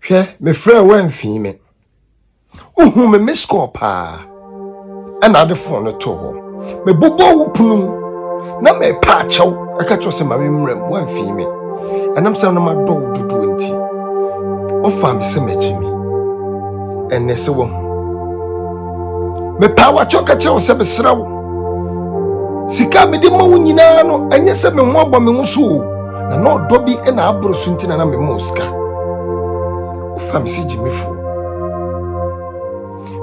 hwɛ me frɛ wan fi me uhu me miss call pa ana ade phone to ho me bobo wo punu na me pa achew aka cho se ma me mram wan fi me anam sam na ma do dudu nti o fa me se magimi enne se wo me pa wa choka che wo se besra wo sika me de ma wo nyina no enye se me ho abɔ me ho so na no do bi na aboro so nti na me mo sika o fa me se gimi fu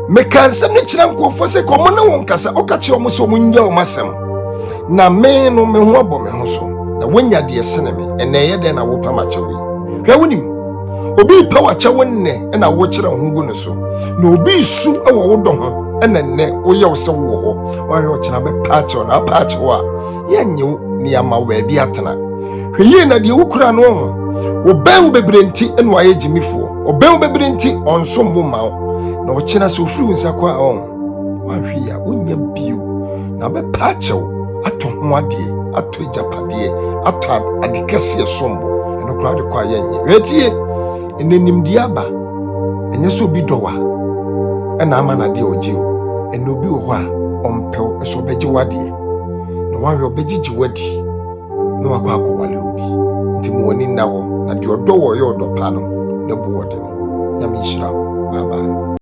me kan sem ne kira nkofo se ko mo na won kasa o ka che o mo so mo nya o masem na me no me ho abɔ me ho so na wonya de sene me ene ye de na wo pa ma chewe hwɛ wonim obi pa wa chewe nne na wo kira ho gu ne so na obi su e wo do ho ene nne wo ye wo se wo ho wa hwɛ o kira be pa chewe na pa chewe a ye nyew ni ama wa bi atena hwɛ ye na de wo kura no ho wo ben wo bebrenti ene wa ye gimifo wo ben wo bebrenti onso mo ma na wo kira so firi nsa kwa wa hwɛ ya wonya bio na be pa chewe ato ho ade ato japade ato adekese sombo eno kura de kwa yenye wetie enenim di aba enye so bi dowa ena ama na de oji o eno bi wo ho a ompew so beji wade no wanwe obegiji wadi no wakwa akwale obi nti mo woni na wo na de odo wo ye odo pa no na bu wode no ya mi hira bye bye.